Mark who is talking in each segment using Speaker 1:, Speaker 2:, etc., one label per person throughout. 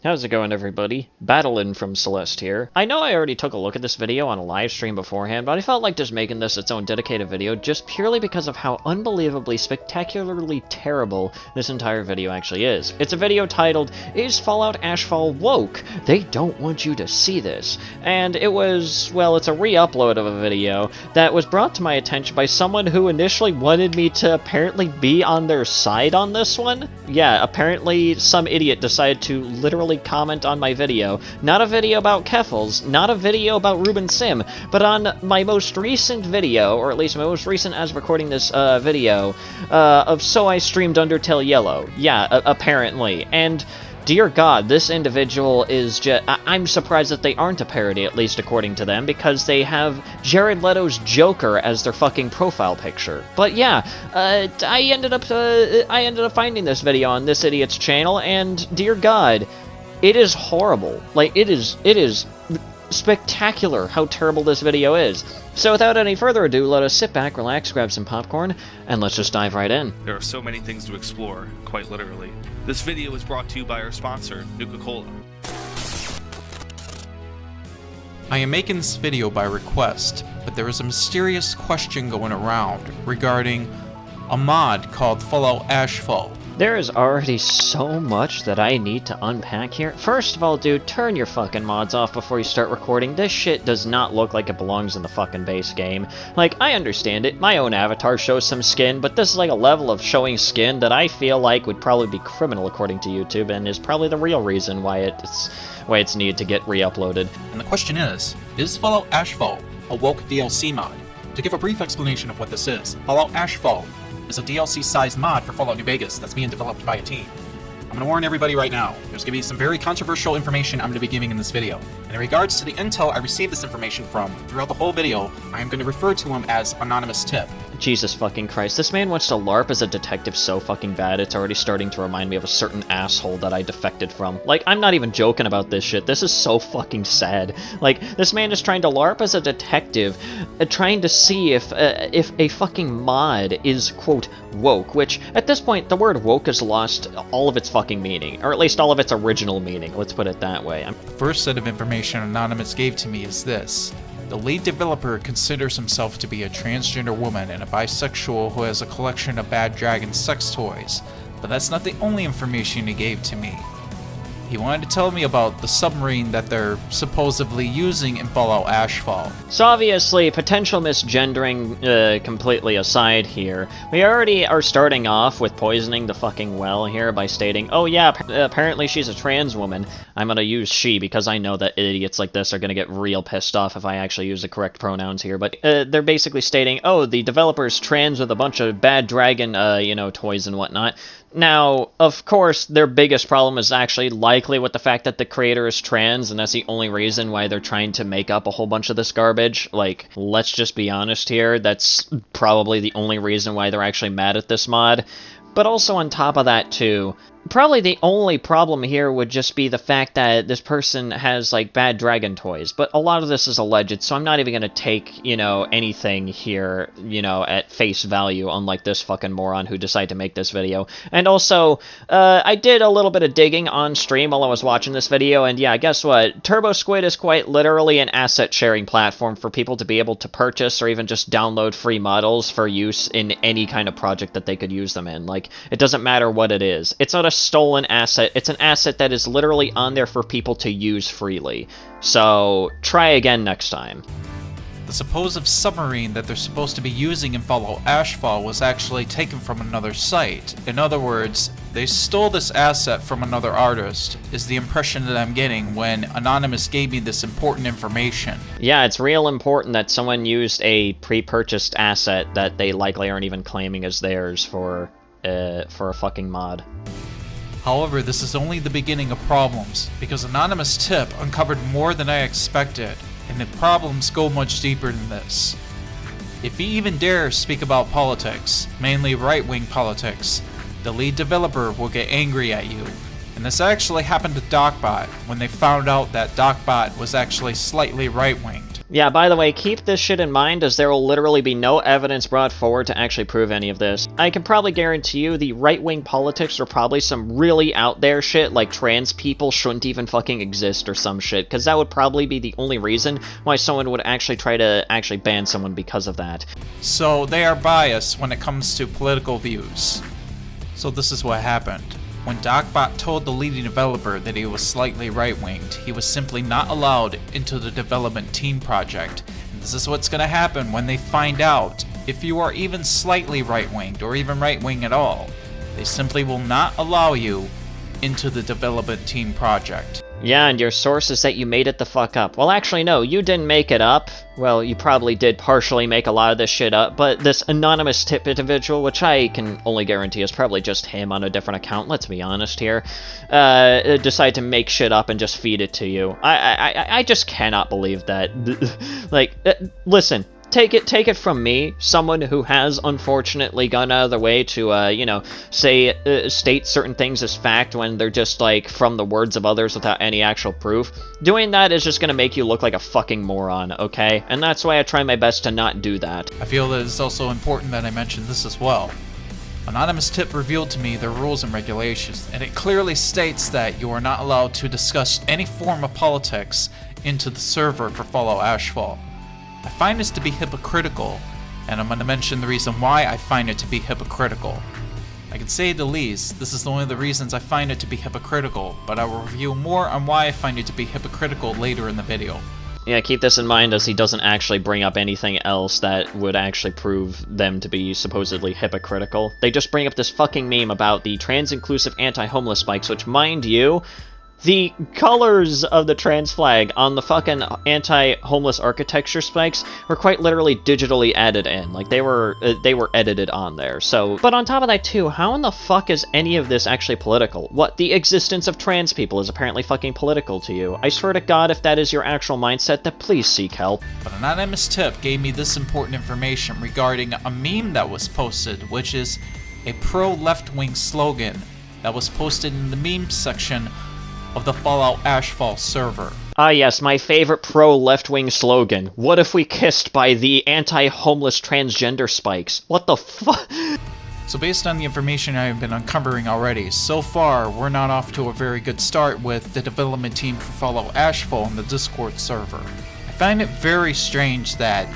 Speaker 1: How's it going, everybody? Battling from Celeste here. I know I already took a look at this video on a live stream beforehand, but I felt like just making this its own dedicated video just purely because of how unbelievably spectacularly terrible this entire video actually is. It's a video titled, Is Fallout Ashfall Woke? They don't want you to see this. And it was, well, it's a re-upload of a video that was brought to my attention by someone who initially wanted me to apparently be on their side on this one. Yeah, apparently some idiot decided to literally comment on my video. Not a video about Keffals, not a video about Ruben Sim, but on my most recent video, or at least my most recent as recording this video, of So I Streamed Undertale Yellow. Yeah, apparently. And dear God, this individual is just... I'm surprised that they aren't a parody, at least according to them, because they have Jared Leto's Joker as their fucking profile picture. But yeah, I ended up finding this video on this idiot's channel, and dear God, it is horrible. Like, it is spectacular how terrible this video is. So without any further ado, let us sit back, relax, grab some popcorn, and let's just dive right in.
Speaker 2: There are so many things to explore, quite literally. This video is brought to you by our sponsor, Nuka-Cola.
Speaker 3: I am making this video by request, but there is a mysterious question going around regarding a mod called Fallout Ashfall.
Speaker 1: There is already so much that I need to unpack here. First of all, dude, turn your fucking mods off before you start recording. This shit does not look like it belongs in the fucking base game. Like, I understand it. My own avatar shows some skin, but this is like a level of showing skin that I feel like would probably be criminal according to YouTube, and is probably the real reason why it's needed to get re-uploaded.
Speaker 3: And the question is Fallout Ashfall a woke DLC mod? To give a brief explanation of what this is, Fallout Ashfall is a DLC-sized mod for Fallout New Vegas that's being developed by a team. I'm going to warn everybody right now, there's going to be some very controversial information I'm going to be giving in this video. And in regards to the intel I received this information from, throughout the whole video, I am going to refer to him as Anonymous Tip.
Speaker 1: Jesus fucking Christ, this man wants to LARP as a detective so fucking bad, it's already starting to remind me of a certain asshole that I defected from. Like, I'm not even joking about this shit, this is so fucking sad. Like, this man is trying to LARP as a detective, trying to see if a fucking mod is, quote, woke, which, at this point, the word woke has lost all of its fucking meaning, or at least all of its original meaning, let's put it that way.
Speaker 3: The first set of information Anonymous gave to me is this. The lead developer considers himself to be a transgender woman and a bisexual who has a collection of bad dragon sex toys, but that's not the only information he gave to me. He wanted to tell me about the submarine that they're supposedly using in Fallout Ashfall.
Speaker 1: So obviously, potential misgendering completely aside here, we already are starting off with poisoning the fucking well here by stating, oh yeah, apparently she's a trans woman. I'm gonna use she because I know that idiots like this are gonna get real pissed off if I actually use the correct pronouns here, but they're basically stating, oh, the developer's trans with a bunch of bad dragon, toys and whatnot. Now, of course, their biggest problem is actually likely with the fact that the creator is trans, and that's the only reason why they're trying to make up a whole bunch of this garbage. Like, let's just be honest here, that's probably the only reason why they're actually mad at this mod. But also on top of that, too, probably the only problem here would just be the fact that this person has, like, bad dragon toys. But a lot of this is alleged, so I'm not even gonna take, anything here, at face value, unlike this fucking moron who decided to make this video. And also, I did a little bit of digging on stream while I was watching this video, and yeah, guess what? Turbo Squid is quite literally an asset-sharing platform for people to be able to purchase or even just download free models for use in any kind of project that they could use them in. Like, it doesn't matter what it is. It's not a stolen asset, it's an asset that is literally on there for people to use freely. So, try again next time.
Speaker 3: The supposed submarine that they're supposed to be using in Fallout Ashfall was actually taken from another site. In other words, they stole this asset from another artist, is the impression that I'm getting when Anonymous gave me this important information.
Speaker 1: Yeah, it's real important that someone used a pre-purchased asset that they likely aren't even claiming as theirs for a fucking mod.
Speaker 3: However, this is only the beginning of problems, because Anonymous Tip uncovered more than I expected, and the problems go much deeper than this. If you even dare speak about politics, mainly right-wing politics, the lead developer will get angry at you. And this actually happened to DocBot when they found out that DocBot was actually slightly right-winged.
Speaker 1: Yeah, by the way, keep this shit in mind, as there will literally be no evidence brought forward to actually prove any of this. I can probably guarantee you the right-wing politics are probably some really out there shit, like trans people shouldn't even fucking exist or some shit, because that would probably be the only reason why someone would actually try to actually ban someone because of that.
Speaker 3: So they are biased when it comes to political views. So this is what happened. When DocBot told the leading developer that he was slightly right-winged, he was simply not allowed into the development team project. And this is what's gonna happen when they find out if you are even slightly right-winged or even right-wing at all. They simply will not allow you into the development team project.
Speaker 1: Yeah, and your source is that you made it the fuck up. Well, actually, no, you didn't make it up. Well, you probably did partially make a lot of this shit up, but this anonymous tip individual, which I can only guarantee is probably just him on a different account, let's be honest here, decide to make shit up and just feed it to you. I just cannot believe that. Like, listen. Take it from me, someone who has unfortunately gone out of their way to, you know, state certain things as fact when they're just, like, from the words of others without any actual proof. Doing that is just gonna make you look like a fucking moron, okay? And that's why I try my best to not do that.
Speaker 3: I feel that it's also important that I mention this as well. Anonymous Tip revealed to me their rules and regulations, and it clearly states that you are not allowed to discuss any form of politics into the server for Fallout Ashfall. I find this to be hypocritical, and I'm going to mention the reason why I find it to be hypocritical. I can say the least, this is one of the reasons I find it to be hypocritical, but I will review more on why I find it to be hypocritical later in the video.
Speaker 1: Yeah, keep this in mind as he doesn't actually bring up anything else that would actually prove them to be supposedly hypocritical. They just bring up this fucking meme about the trans-inclusive anti-homeless spikes, which, mind you, the colors of the trans flag on the fucking anti-homeless architecture spikes were quite literally digitally added in. Like, they were edited on there, so... But on top of that, too, how in the fuck is any of this actually political? What, the existence of trans people is apparently fucking political to you? I swear to God, if that is your actual mindset, then please seek help.
Speaker 3: But Anonymous Tip gave me this important information regarding a meme that was posted, which is a pro-left-wing slogan that was posted in the meme section of the Fallout Ashfall server.
Speaker 1: Ah yes, my favorite pro-left-wing slogan. What if we kissed by the anti-homeless transgender spikes? What the fuck?
Speaker 3: So based on the information I have been uncovering already, so far we're not off to a very good start with the development team for Fallout Ashfall in the Discord server. I find it very strange that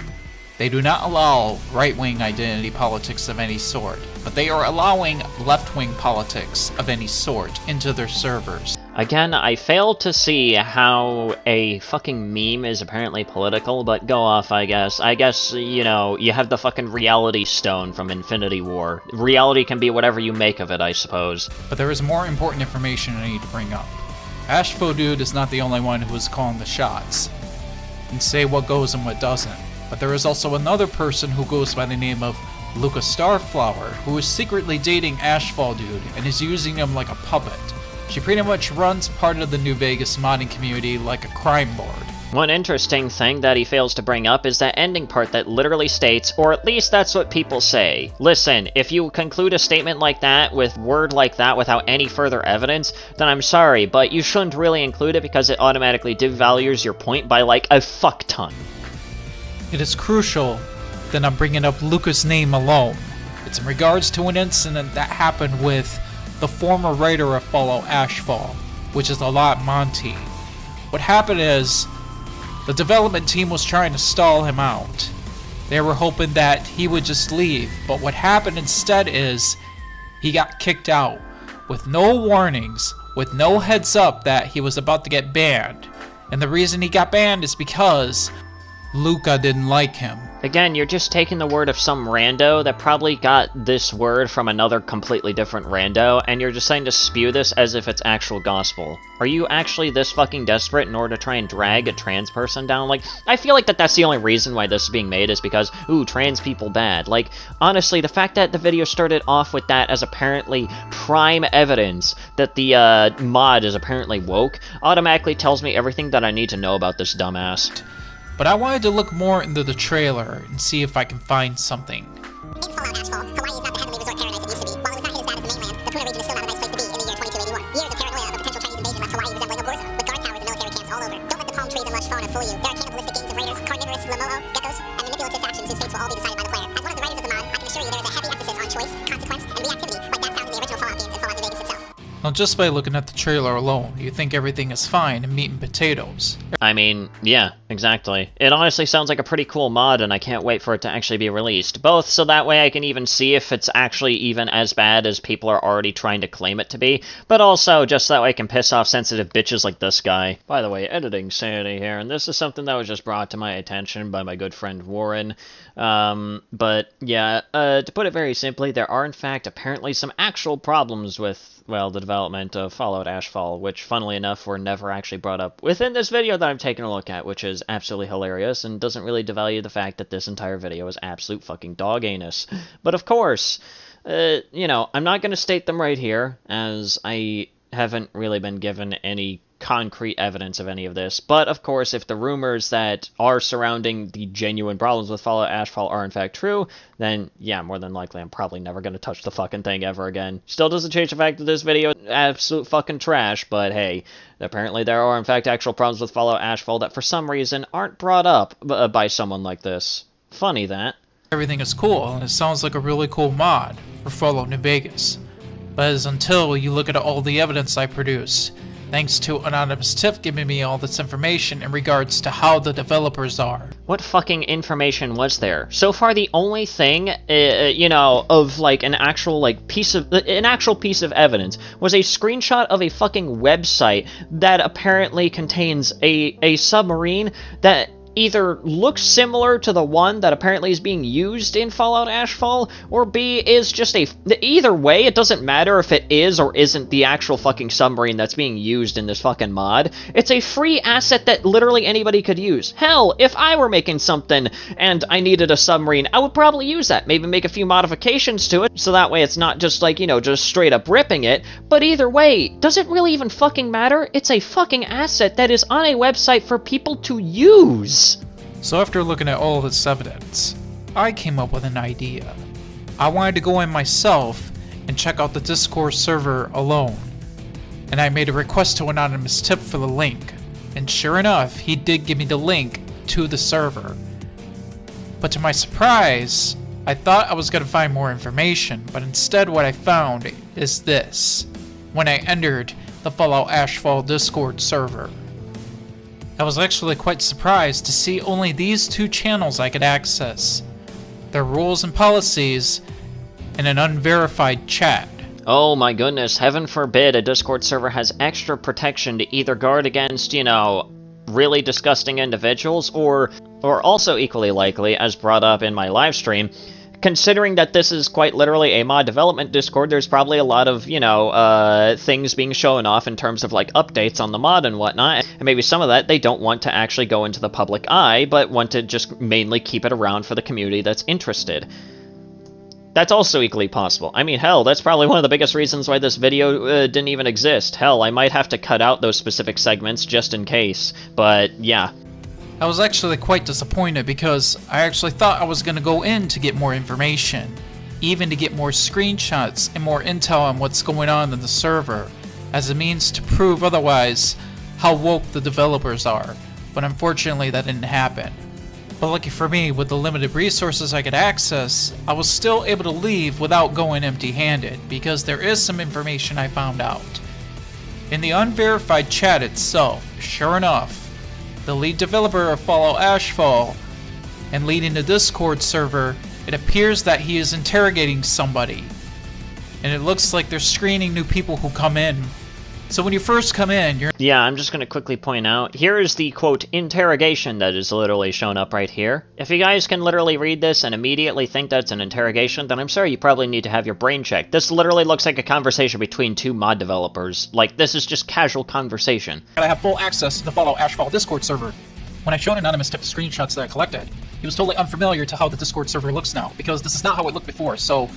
Speaker 3: they do not allow right-wing identity politics of any sort, but they are allowing left-wing politics of any sort into their servers.
Speaker 1: Again, I fail to see how a fucking meme is apparently political, but go off, I guess. I guess, you know, you have the fucking reality stone from Infinity War. Reality can be whatever you make of it, I suppose.
Speaker 3: But there is more important information I need to bring up. Ashfo Dude is not the only one who is calling the shots and say what goes and what doesn't. But there is also another person who goes by the name of Luca Starflower, who is secretly dating Ashfall Dude and is using him like a puppet. She pretty much runs part of the New Vegas modding community like a crime lord.
Speaker 1: One interesting thing that he fails to bring up is that ending part that literally states, or at least that's what people say. Listen, if you conclude a statement like that with word like that without any further evidence, then I'm sorry, but you shouldn't really include it because it automatically devalues your point by like a fuck ton.
Speaker 3: It is crucial that I'm bringing up Luca's name alone. It's in regards to an incident that happened with the former writer of Fallout Ashfall, which is Alot Monty. What happened is, the development team was trying to stall him out. They were hoping that he would just leave, but what happened instead is, he got kicked out, with no warnings, with no heads up that he was about to get banned. And the reason he got banned is because Luca didn't like him.
Speaker 1: Again, you're just taking the word of some rando that probably got this word from another completely different rando, and you're deciding to spew this as if it's actual gospel. Are you actually this fucking desperate in order to try and drag a trans person down? Like, I feel like that's the only reason why this is being made is because, ooh, trans people bad. Like, honestly, the fact that the video started off with that as apparently prime evidence that the mod is apparently woke automatically tells me everything that I need to know about this dumbass.
Speaker 3: But I wanted to look more into the trailer and see if I can find something.
Speaker 4: In Fallout Ashfall, Hawaii is not the heavenly resort paradise it used to be. While it was not hit as bad as the mainland, the Puna region is still not a nice place to be in the year 2281. Years of paranoia of a potential Chinese invasion left Hawaii resembling a Gorza, with guard towers and military camps all over. Don't let the palm trees and lush fauna fool you. There are cannibalistic gangs of raiders, carnivorous, Lamolo, geckos, and manipulative factions whose fates will all be decided by the player. As one of the writers of the mod, I can assure you there is a heavy emphasis on choice, consequence, and reactivity, like that found in the original Fallout games and Fallout New Vegas itself.
Speaker 3: Now, just by looking at the trailer alone, you think everything is fine and meat and potatoes.
Speaker 1: I mean, yeah, exactly. It honestly sounds like a pretty cool mod, and I can't wait for it to actually be released. Both so that way I can even see if it's actually even as bad as people are already trying to claim it to be, but also just that way I can piss off sensitive bitches like this guy. By the way, editing sanity here, and this is something that was just brought to my attention by my good friend Warren. But yeah, to put it very simply, there are in fact apparently some actual problems with, well, the development of Fallout Ashfall, which funnily enough were never actually brought up within this video that I'm taking a look at, which is absolutely hilarious and doesn't really devalue the fact that this entire video is absolute fucking dog anus. But of course, you know, I'm not going to state them right here, as I haven't really been given any concrete evidence of any of this, but of course, if the rumors that are surrounding the genuine problems with Fallout Ashfall are in fact true, then yeah, more than likely I'm probably never going to touch the fucking thing ever again. Still doesn't change the fact that this video is absolute fucking trash, but hey, apparently there are in fact actual problems with Fallout Ashfall that for some reason aren't brought up by someone like this. Funny that.
Speaker 3: Everything is cool, and it sounds like a really cool mod for Fallout New Vegas. But it's until you look at all the evidence I produce, thanks to Anonymous Tip giving me all this information in regards to how the developers are.
Speaker 1: What fucking information was there? So far, the only thing, you know, of like an actual piece of evidence was a screenshot of a fucking website that apparently contains a submarine that either looks similar to the one that apparently is being used in Fallout Ashfall, or B, is just either way, it doesn't matter if it is or isn't the actual fucking submarine that's being used in this fucking mod. It's a free asset that literally anybody could use. Hell, if I were making something and I needed a submarine, I would probably use that. Maybe make a few modifications to it, so that way it's not just like, you know, just straight up ripping it. But either way, does it really even fucking matter? It's a fucking asset that is on a website for people to use.
Speaker 3: So after looking at all this evidence, I came up with an idea. I wanted to go in myself and check out the Discord server alone. And I made a request to Anonymous Tip for the link. And sure enough, he did give me the link to the server. But to my surprise, I thought I was going to find more information, but instead what I found is this, when I entered the Fallout Ashfall Discord server. I was actually quite surprised to see only these two channels I could access, their rules and policies, and an unverified chat.
Speaker 1: Oh my goodness, heaven forbid a Discord server has extra protection to either guard against, you know, really disgusting individuals, or also equally likely, as brought up in my live stream, considering that this is quite literally a mod development Discord, there's probably a lot of, you know, things being shown off in terms of, like, updates on the mod and whatnot, and maybe some of that they don't want to actually go into the public eye, but want to just mainly keep it around for the community that's interested. That's also equally possible. I mean, hell, that's probably one of the biggest reasons why this video didn't even exist. Hell, I might have to cut out those specific segments just in case, but yeah.
Speaker 3: I was actually quite disappointed because I actually thought I was going to go in to get more information, even to get more screenshots and more intel on what's going on in the server, as a means to prove otherwise how woke the developers are, but unfortunately that didn't happen. But lucky for me, with the limited resources I could access, I was still able to leave without going empty-handed, because there is some information I found out. In the unverified chat itself, sure enough, the lead developer of Fallout Ashfall and leading the Discord server, it appears that he is interrogating somebody. And it looks like they're screening new people who come in. So when you first come in, you're...
Speaker 1: Yeah, I'm just going to quickly point out, here is the, quote, interrogation that is literally shown up right here. If you guys can literally read this and immediately think that's an interrogation, then I'm sorry, you probably need to have your brain checked. This literally looks like a conversation between two mod developers. Like, this is just casual conversation.
Speaker 3: I have full access to the Fallout Ashfall Discord server. When I showed Anonymous Tip the screenshots that I collected, he was totally unfamiliar to how the Discord server looks now, because this is not how it looked before, so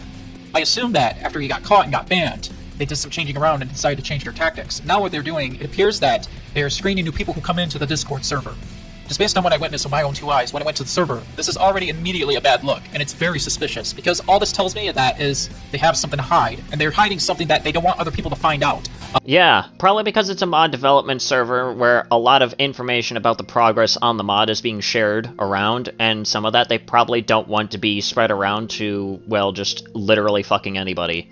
Speaker 3: I assumed that after he got caught and got banned, they did some changing around and decided to change their tactics. Now what they're doing, it appears that they're screening new people who come into the Discord server Just based on what I witnessed with my own 2 eyes when I went to the server, this is already immediately a bad look, and it's very suspicious, because all this tells me that is they have something to hide, and they're hiding something that they don't want other people to find out.
Speaker 1: Yeah, probably because it's a mod development server where a lot of information about the progress on the mod is being shared around, and some of that they probably don't want to be spread around to, well, just literally fucking anybody.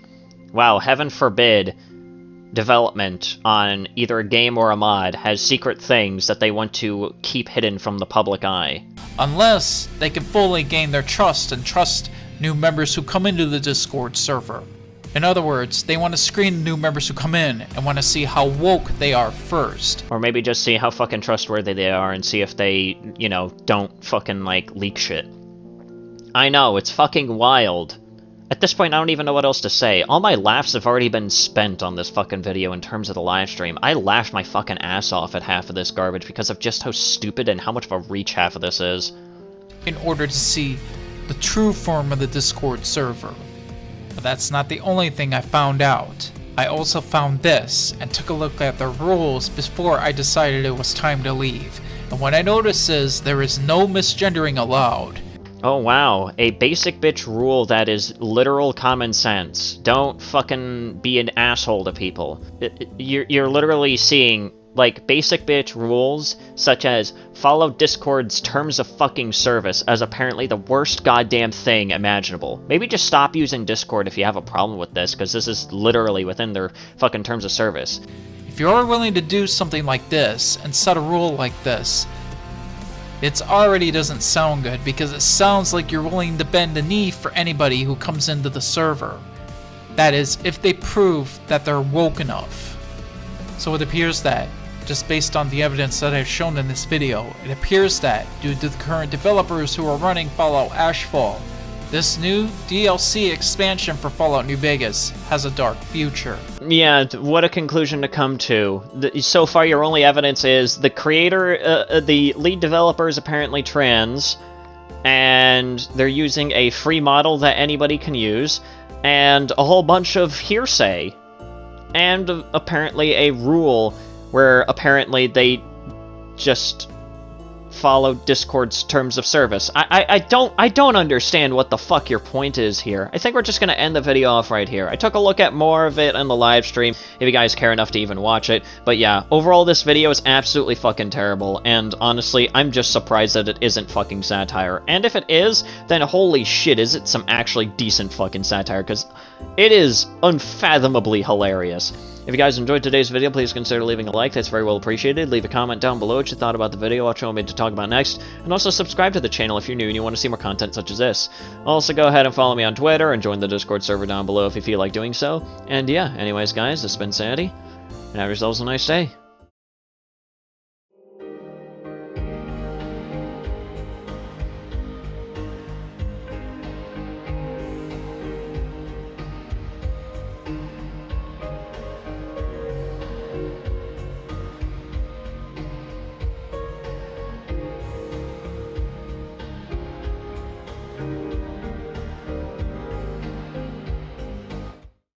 Speaker 1: Wow, heaven forbid development on either a game or a mod has secret things that they want to keep hidden from the public eye.
Speaker 5: Unless they can fully gain their trust and trust new members who come into the Discord server. In other words, they want to screen new members who come in and want to see how woke they are first.
Speaker 1: Or maybe just see how fucking trustworthy they are and see if they, you know, don't fucking, like, leak shit. I know, it's fucking wild. At this point, I don't even know what else to say. All my laughs have already been spent on this fucking video in terms of the live stream. I laughed my fucking ass off at half of this garbage because of just how stupid and how much of a reach half of this is.
Speaker 5: In order to see the true form of the Discord server. But that's not the only thing I found out. I also found this and took a look at the rules before I decided it was time to leave. And what I noticed is there is no misgendering allowed.
Speaker 1: Oh wow, a basic bitch rule that is literal common sense. Don't fucking be an asshole to people. You're literally seeing, like, basic bitch rules, such as follow Discord's terms of fucking service as apparently the worst goddamn thing imaginable. Maybe just stop using Discord if you have a problem with this, because this is literally within their fucking terms of service.
Speaker 5: If you're willing to do something like this and set a rule like this, it already doesn't sound good, because it sounds like you're willing to bend the knee for anybody who comes into the server. That is, if they prove that they're woke enough. So it appears that, just based on the evidence that I've shown in this video, it appears that, due to the current developers who are running Fallout Ashfall, this new DLC expansion for Fallout New Vegas has a dark future.
Speaker 1: Yeah, what a conclusion to come to. So far, your only evidence is the creator, the lead developer is apparently trans, and they're using a free model that anybody can use, and a whole bunch of hearsay, and apparently a rule where apparently they just follow Discord's terms of service. I don't understand what the fuck your point is here. I think we're just gonna end the video off right here. I took a look at more of it on the live stream, if you guys care enough to even watch it. But yeah, overall this video is absolutely fucking terrible, and honestly, I'm just surprised that it isn't fucking satire. And if it is, then holy shit, is it some actually decent fucking satire, because it is unfathomably hilarious. If you guys enjoyed today's video, please consider leaving a like. That's very well appreciated. Leave a comment down below what you thought about the video, what you want me to talk about next, and also subscribe to the channel if you're new and you want to see more content such as this. Also, go ahead and follow me on Twitter and join the Discord server down below if you feel like doing so. And yeah, anyways guys, this has been Sandy, and have yourselves a nice day.